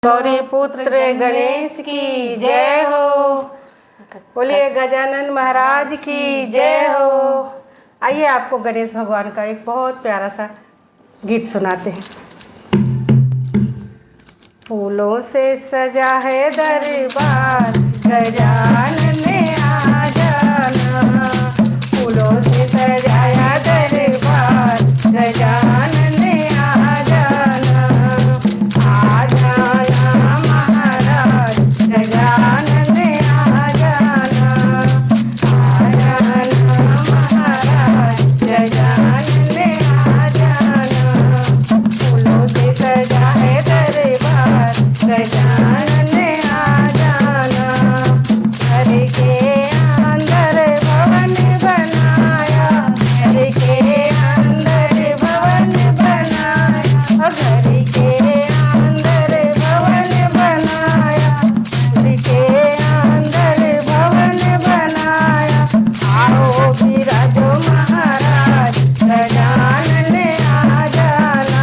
गौरी पुत्र गणेश की जय हो। बोलिए गजानन महाराज की जय हो। आइए आपको गणेश भगवान का एक बहुत प्यारा सा गीत सुनाते हैं। फूलों से सजा है दरबार, गजानन ने आ जाना। फूलों से सजाया दरबार, गजानन ने आ जाना। आ जाना महाराज, गजानन ने आ जाना। आ जाना महाराज, गजानन ने आ जाना। फूलों से सजा है दरबार, गजानन ने आ जाना। घर के अंदर भवन बनाया, घर के अंदर भवन बनाया, घर के अंदर भवन बनाया, घर के अंदर भवन बनाया। आओ विराजो महाराज, गजानन ने आ जाना।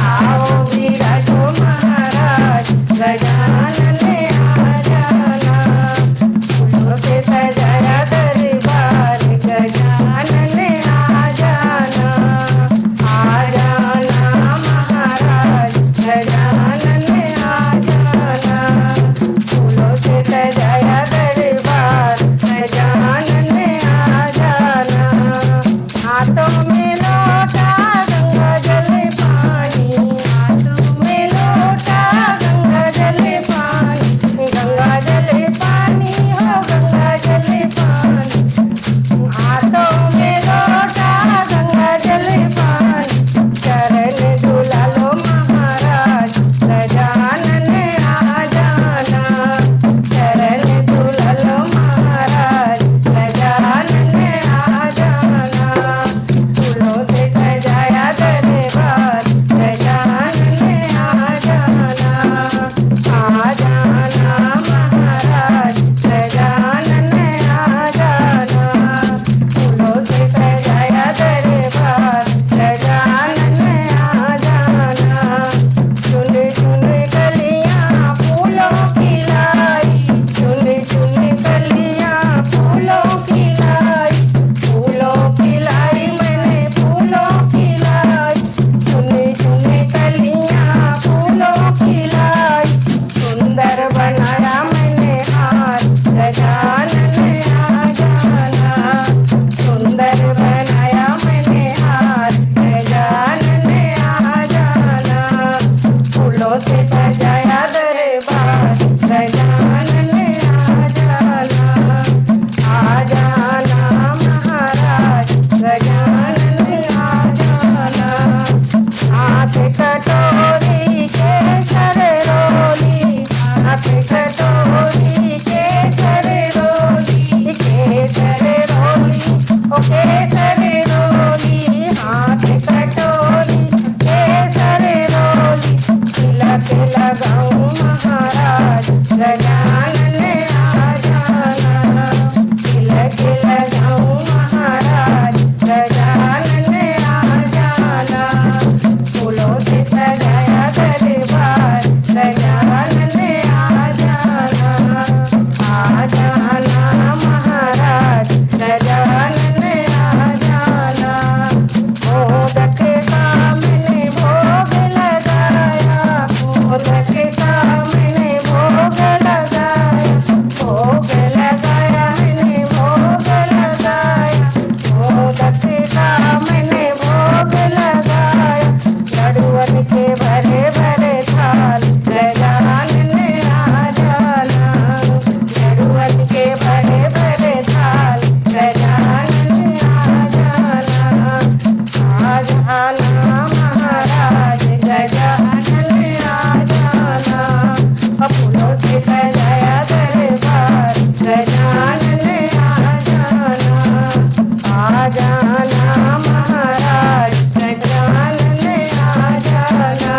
आओ विराजो महाराज, गजानन ने आ जाना। फूलों से सजाया दरबार, गजानन ने आ जाना। आ जाना महाराज, गजानन ने आ जाना। फूलों से सजाया दरबार, गजानन ने आ जाना। हाथों में लोटा गंगा जल पानी, हाथों में लोटा गंगा जल पानी, गंगा जल पानी हो गंगा जल पानी। हाथों में लोटा गंगा जल पानी, चरण झूला लो महाराज, गजानन ने आ जाना। चरण झूला लो महाराज, गजानन ने आ जाना। फूलों से सजाया दरबार, गजानन ने आ जाना। आ जाना महाराज, गजानन ने आ जाना। फूलों से सजाया दरबार, गजानन ने आ जाना। चुन चुन कलियां फूलों की लाई, चुन चुन कलियां फूलों की लाई, फूलों की लाई मैंने फूलों की लाई। चुन चुन कलियां फूलों की लाई, सुंदर बनाया मैंने हार, गजानन ने आ जाना। सुंदर बनाया मैंने हार, गजानन ने आ जाना। फूलों से सजाया दरबार, गजानन ने आ जाना। आ जाना महाराज, गजानन ने आ जाना। हाथ कटोरी केसर रोली, हाथ कटोरी केसर रोली, केसर रोली ओ केसर रोली। हाथ कटोरी केसर रोली, तिलक लगाऊं महाराज, गजानन ने आ जाना। तिलक लगाऊं महाराज, गजानन ने आ जाना। फूलों से सजाया दरबार, गजानन ने आ जाना। आ जाना महाराज, गजानन ने आ जाना। मोदक का मैंने भोग लगाया, मोदक का मैंने भोग लगाया, भोग लगाया मैंने भोग लगाया। मोदक का मैंने भोग लगाया, लड्डुअन के भरे भरे थाल, गजानन ने आ जाना। लड्डुअन के भरे भरे थाल, गजानन ने आ जाना। आ जाना महाराज, गजानन ने आ जाना। फूलों से सजाया दरबार, गजानन ने आ जाना। आ जाना महाराज, गजानन ने आ जाना।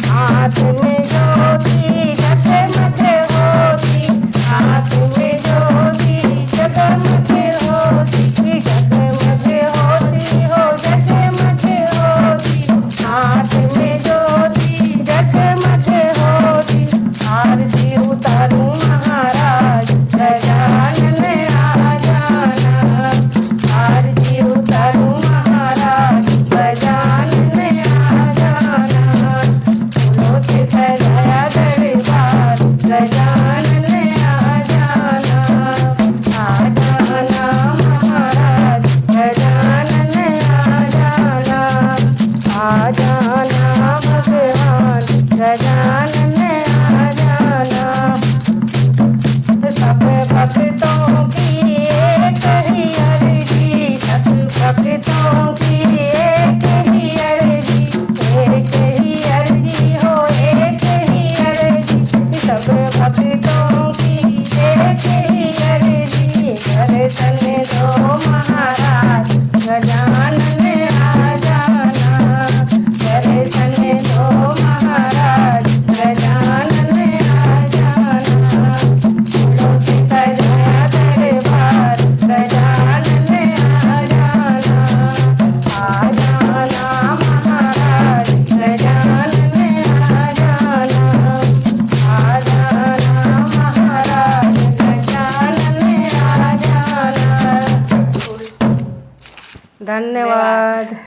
हाथ में ज्योति जगमग होती, हाथ में ज्योति जगमग होती, जगमग होती हो जगमग होती। हाथ में ज्योति जगमग होती, धन्यवाद।